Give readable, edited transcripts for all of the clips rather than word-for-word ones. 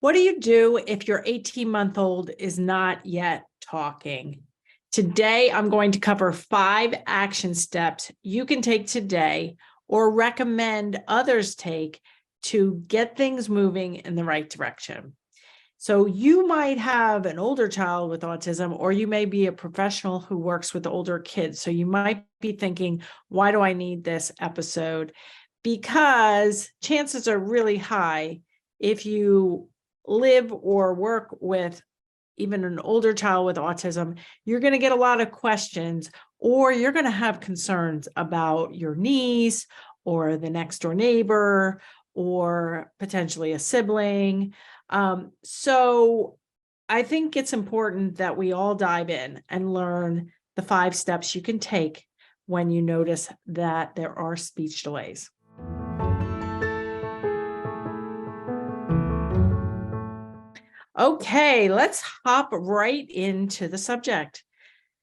What do you do if your 18-month-old is not yet talking? Today, I'm going to cover 5 action steps you can take today or recommend others take to get things moving in the right direction. So you might have an older child with autism, or you may be a professional who works with older kids. So you might be thinking, why do I need this episode? Because chances are really high if you live or work with even an older child with autism, you're going to get a lot of questions, or you're going to have concerns about your niece or the next door neighbor or potentially a sibling. So I think it's important that we all dive in and learn the 5 steps you can take when you notice that there are speech delays. Okay, let's hop right into the subject.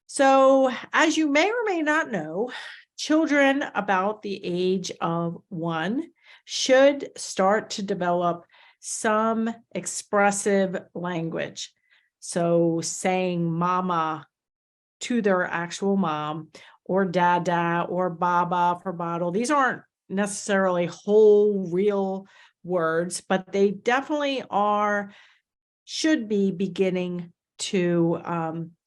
So, as you may or may not know, children about the age of 1 should start to develop some expressive language. So, saying mama to their actual mom, or dada, or baba for bottle. These aren't necessarily whole, real words, but they definitely should be beginning to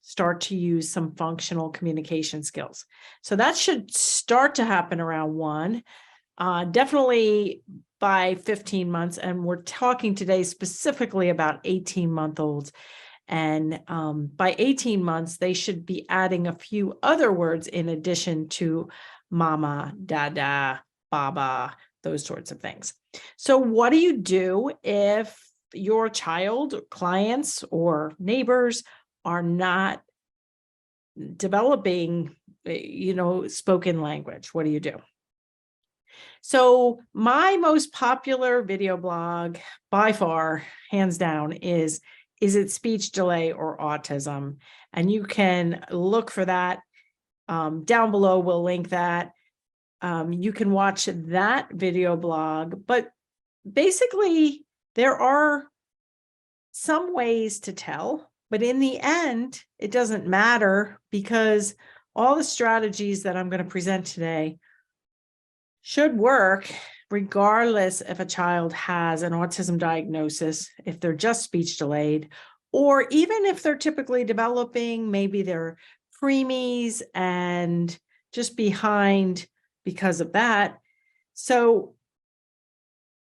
start to use some functional communication skills. So that should start to happen around 1, definitely by 15 months. And we're talking today specifically about 18-month-olds. And by 18 months, they should be adding a few other words in addition to mama, dada, baba, those sorts of things. So what do you do if your child, clients, or neighbors are not developing, spoken language? What do you do? So my most popular video blog by far, hands down, is it speech delay or autism? And you can look for that. Down below, we'll link that. You can watch that video blog, but basically there are some ways to tell, but in the end, it doesn't matter, because all the strategies that I'm going to present today should work regardless if a child has an autism diagnosis, if they're just speech delayed, or even if they're typically developing, maybe they're preemies and just behind because of that. So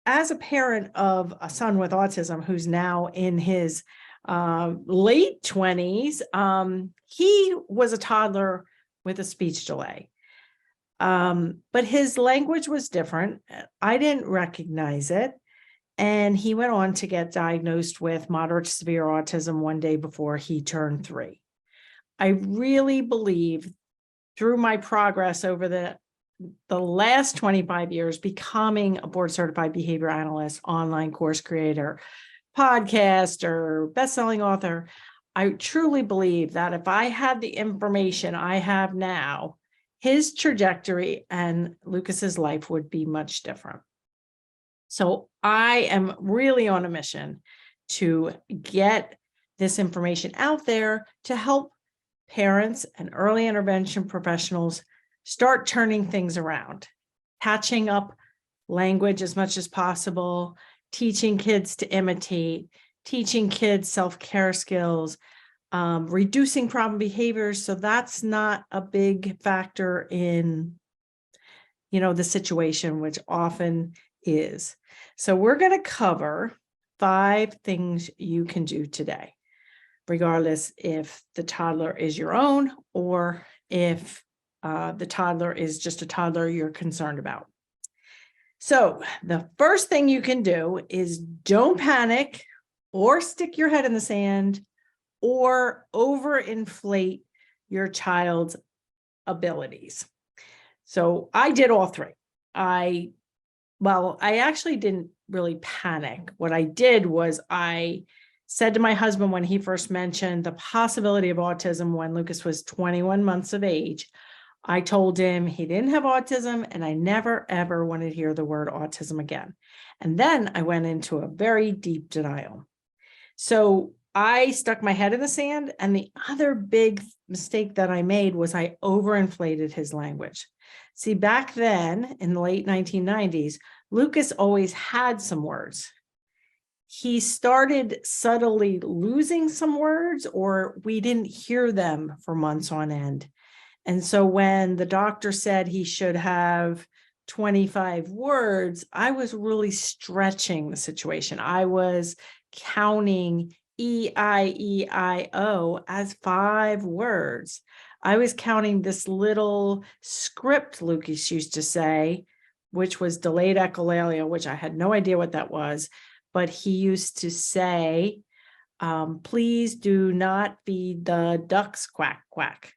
as a parent of a son with autism who's now in his late 20s, he was a toddler with a speech delay. But his language was different. I didn't recognize it. And he went on to get diagnosed with moderate to severe autism one day before he turned 3. I really believe through my progress over the last 25 years, becoming a board certified behavior analyst, online course creator, podcaster, best-selling author, I truly believe that if I had the information I have now, his trajectory and Lucas's life would be much different. So I am really on a mission to get this information out there to help parents and early intervention professionals start turning things around, patching up language as much as possible, teaching kids to imitate, teaching kids self-care skills, reducing problem behaviors. So that's not a big factor in, the situation, which often is. So we're going to cover 5 things you can do today, regardless if the toddler is your own or if the toddler is just a toddler you're concerned about. So the first thing you can do is don't panic or stick your head in the sand or overinflate your child's abilities. So I did all 3. I actually didn't really panic. What I did was I said to my husband when he first mentioned the possibility of autism when Lucas was 21 months of age, I told him he didn't have autism and I never, ever wanted to hear the word autism again. And then I went into a very deep denial. So I stuck my head in the sand, and the other big mistake that I made was I overinflated his language. See, back then in the late 1990s, Lucas always had some words. He started subtly losing some words, or we didn't hear them for months on end. And so when the doctor said he should have 25 words, I was really stretching the situation. I was counting E-I-E-I-O as 5 words. I was counting this little script Lucas used to say, which was delayed echolalia, which I had no idea what that was, but he used to say, please do not feed the ducks quack, quack.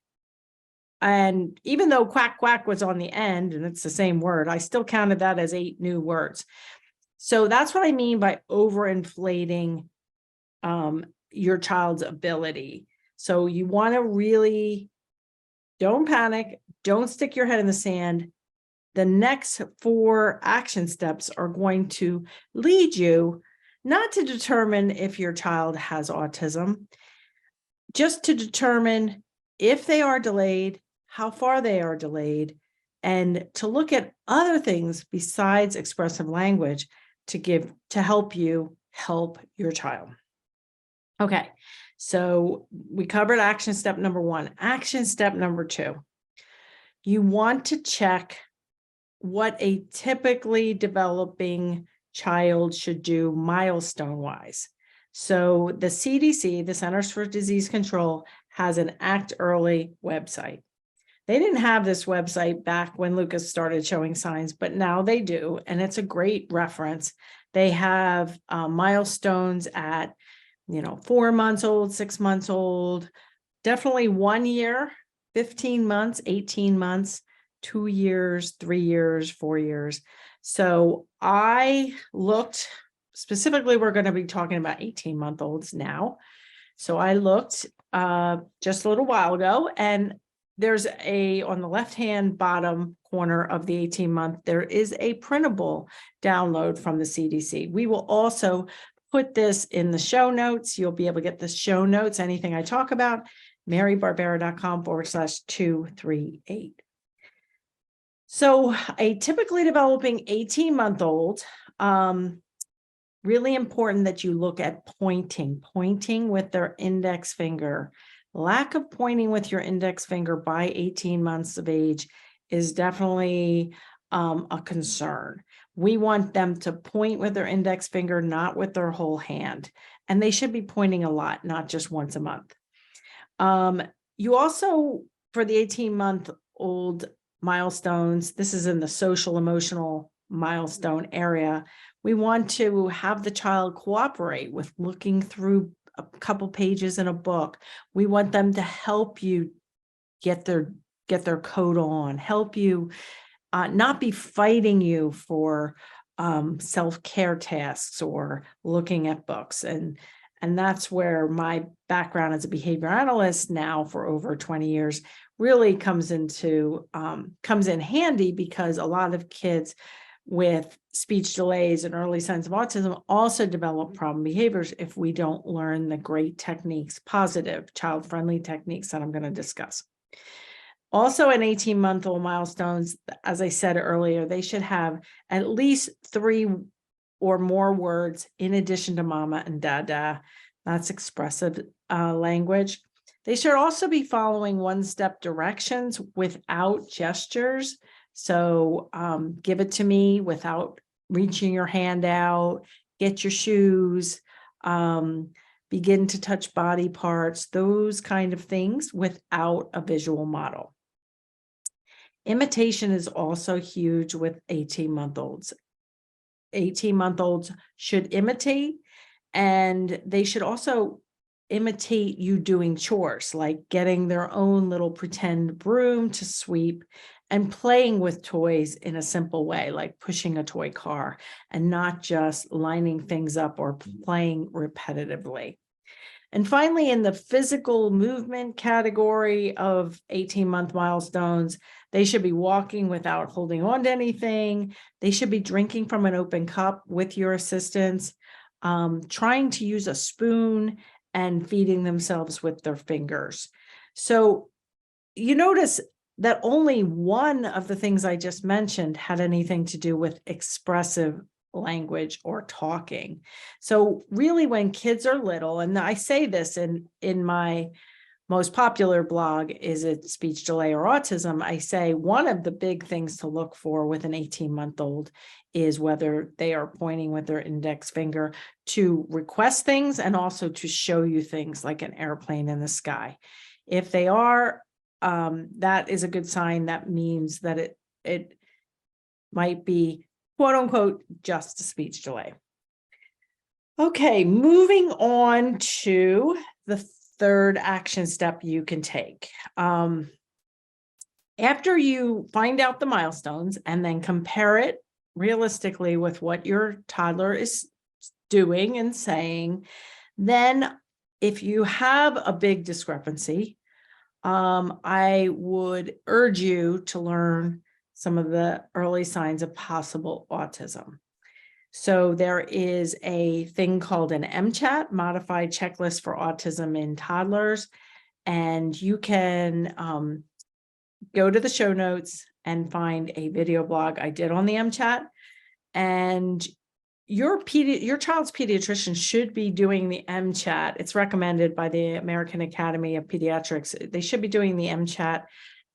And even though quack, quack was on the end, and it's the same word, I still counted that as 8 new words. So that's what I mean by overinflating your child's ability. So you want to really, don't panic, don't stick your head in the sand. The next 4 action steps are going to lead you not to determine if your child has autism, just to determine if they are delayed, how far they are delayed, and to look at other things besides expressive language to help you help your child. Okay, so we covered action step number 1. Action step number 2. You want to check what a typically developing child should do milestone-wise. So the CDC, the Centers for Disease Control, has an Act Early website. They didn't have this website back when Lucas started showing signs, but now they do, and it's a great reference. They have milestones at 4 months old, 6 months old, definitely 1 year, 15 months, 18 months, 2 years, 3 years, 4 years. So I looked, specifically, we're going to be talking about 18-month-olds now. So I looked just a little while ago, and there's on the left-hand bottom corner of the 18-month, there is a printable download from the CDC. We will also put this in the show notes. You'll be able to get the show notes, anything I talk about, marybarbera.com/238. So a typically developing 18-month-old, really important that you look at pointing with their index finger. Lack of pointing with your index finger by 18 months of age is definitely a concern. We want them to point with their index finger, not with their whole hand. And they should be pointing a lot, not just once a month. You also, for the 18-month-old milestones, this is in the social emotional milestone area, we want to have the child cooperate with looking through a couple pages in a book. We want them to help you get their code on, help you not be fighting you for self-care tasks or looking at books. And that's where my background as a behavior analyst now for over 20 years really comes in handy, because a lot of kids with speech delays and early signs of autism also develop problem behaviors if we don't learn the great techniques, positive, child-friendly techniques that I'm going to discuss. Also, in 18-month-old milestones, as I said earlier, they should have at least 3 or more words in addition to mama and dada. That's expressive language. They should also be following one-step directions without gestures. So give it to me without reaching your hand out, get your shoes, begin to touch body parts, those kind of things without a visual model. Imitation is also huge with 18-month-olds. 18-month-olds should imitate, and they should also imitate you doing chores, like getting their own little pretend broom to sweep and playing with toys in a simple way, like pushing a toy car, and not just lining things up or playing repetitively. And finally, in the physical movement category of 18-month milestones, they should be walking without holding on to anything. They should be drinking from an open cup with your assistance. trying to use a spoon and feeding themselves with their fingers. So you notice that only one of the things I just mentioned had anything to do with expressive language or talking. So really, when kids are little, and I say this in my most popular blog, Is It Speech Delay or Autism? I say one of the big things to look for with an 18-month-old is whether they are pointing with their index finger to request things and also to show you things like an airplane in the sky. If they are, that is a good sign. That means that it might be, quote unquote, just a speech delay. Okay, moving on to the third action step you can take. After you find out the milestones and then compare it realistically with what your toddler is doing and saying, then if you have a big discrepancy, I would urge you to learn some of the early signs of possible autism. So there is a thing called an MCHAT, Modified Checklist for Autism in Toddlers, and you can go to the show notes and find a video blog I did on the MCHAT, and your child's pediatrician should be doing the MCHAT. It's recommended by the American Academy of Pediatrics. They should be doing the MCHAT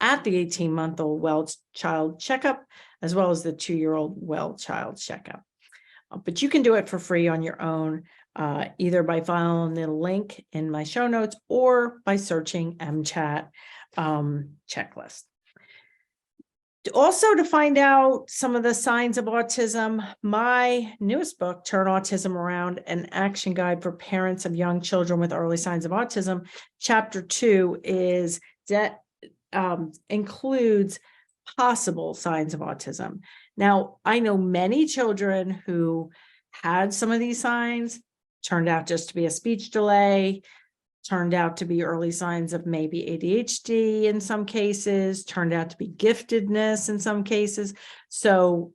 at the 18-month-old well child checkup, as well as the 2-year-old well child checkup. But you can do it for free on your own, either by following the link in my show notes or by searching MCHAT checklist. Also, to find out some of the signs of autism, my newest book, Turn Autism Around, an action guide for parents of young children with early signs of autism, chapter 2 is that includes possible signs of autism. Now, I know many children who had some of these signs, turned out just to be a speech delay, turned out to be early signs of maybe ADHD in some cases, turned out to be giftedness in some cases. So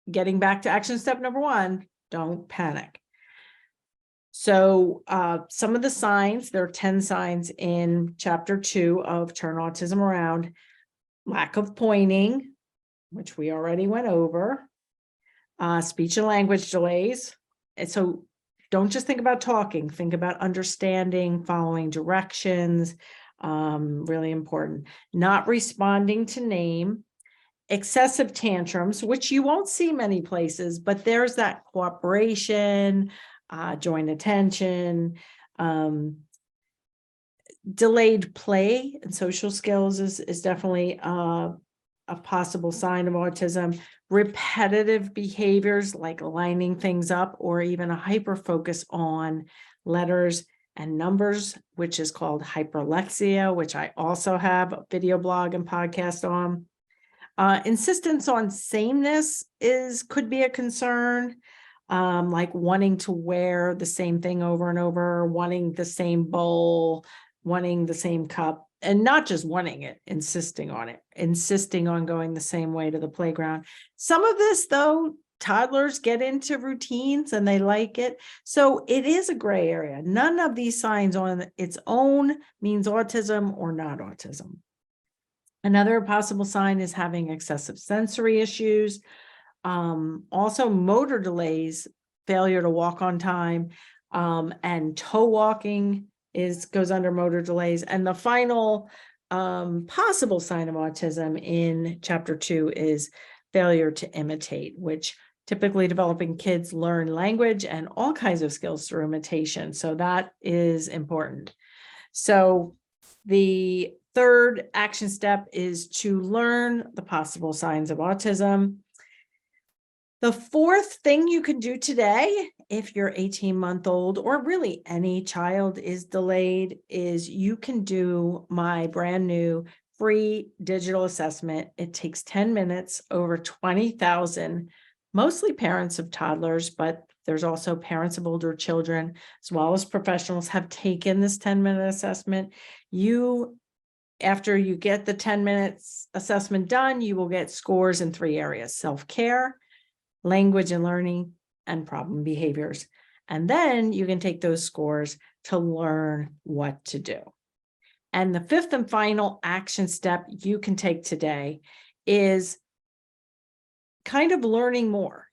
getting back to action step number 1, don't panic. So some of the signs, there are 10 signs in chapter 2 of Turn Autism Around. Lack of pointing, which we already went over, speech and language delays. And so don't just think about talking, think about understanding, following directions, really important. Not responding to name, excessive tantrums, which you won't see many places, but there's that cooperation, joint attention, delayed play and social skills is definitely a possible sign of autism. Repetitive behaviors like lining things up, or even a hyper focus on letters and numbers, which is called hyperlexia, which I also have a video blog and podcast on. Insistence on sameness could be a concern, like wanting to wear the same thing over and over, wanting the same bowl, wanting the same cup, and not just wanting it, insisting on going the same way to the playground. Some of this, though, toddlers get into routines and they like it. So it is a gray area. None of these signs on its own means autism or not autism. Another possible sign is having excessive sensory issues. Also motor delays, failure to walk on time, and toe walking goes under motor delays. And the final possible sign of autism in chapter 2 is failure to imitate, which typically developing kids learn language and all kinds of skills through imitation. So that is important. So the third action step is to learn the possible signs of autism. The fourth thing you can do today, if your 18-month-old or really any child is delayed, is you can do my brand new free digital assessment. It takes 10 minutes, over 20,000, mostly parents of toddlers, but there's also parents of older children, as well as professionals, have taken this 10-minute assessment. After you get the 10 minutes assessment done, you will get scores in 3 areas: self-care, language and learning, and problem behaviors. And then you can take those scores to learn what to do. And the fifth and final action step you can take today is kind of learning more.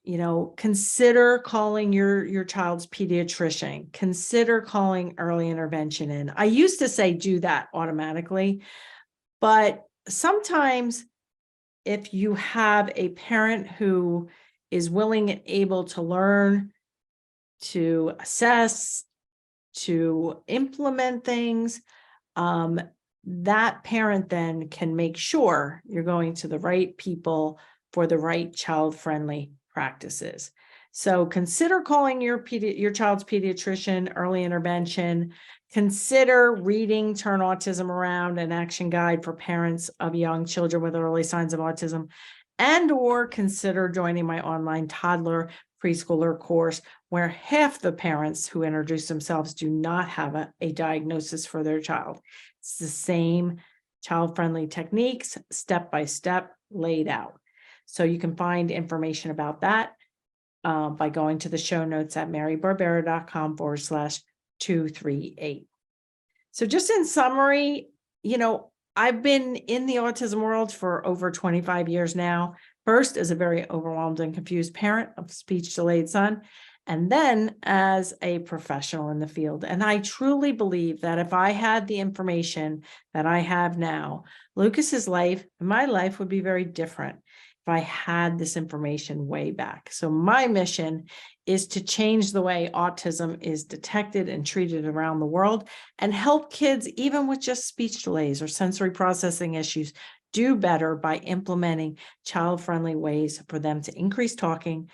Consider calling your child's pediatrician, consider calling early intervention in. I used to say do that automatically, but sometimes if you have a parent who is willing and able to learn, to assess, to implement things, that parent then can make sure you're going to the right people for the right child-friendly practices. So consider calling your child's pediatrician, early intervention. Consider reading Turn Autism Around, an action guide for parents of young children with early signs of autism, or consider joining my online toddler preschooler course, where half the parents who introduce themselves do not have a diagnosis for their child. It's the same child-friendly techniques, step-by-step laid out. So you can find information about that by going to the show notes at marybarbera.com/238. So just in summary, I've been in the autism world for over 25 years now. First, as a very overwhelmed and confused parent of a speech-delayed son, and then as a professional in the field. And I truly believe that if I had the information that I have now, Lucas's life and my life would be very different if I had this information way back. So my mission is to change the way autism is detected and treated around the world and help kids, even with just speech delays or sensory processing issues, do better by implementing child-friendly ways for them to increase talking,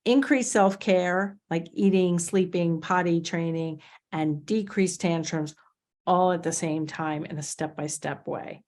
increase self-care, like eating, sleeping, potty training, and decrease tantrums all at the same time in a step-by-step way.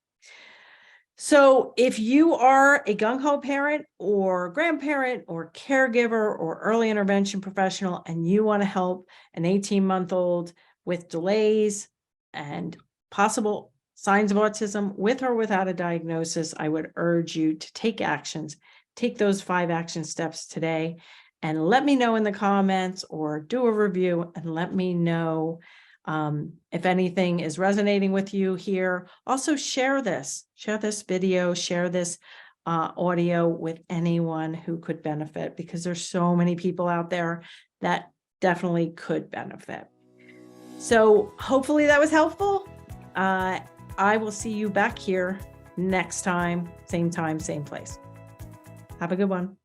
So if you are a gung-ho parent or grandparent or caregiver or early intervention professional and you want to help an 18-month-old with delays and possible signs of autism with or without a diagnosis, I would urge you to take actions. Take those 5 action steps today and let me know in the comments or do a review and let me know if anything is resonating with you here. Also share this video, share this audio with anyone who could benefit, because there's so many people out there that definitely could benefit. So hopefully that was helpful. I will see you back here next time, same place. Have a good one.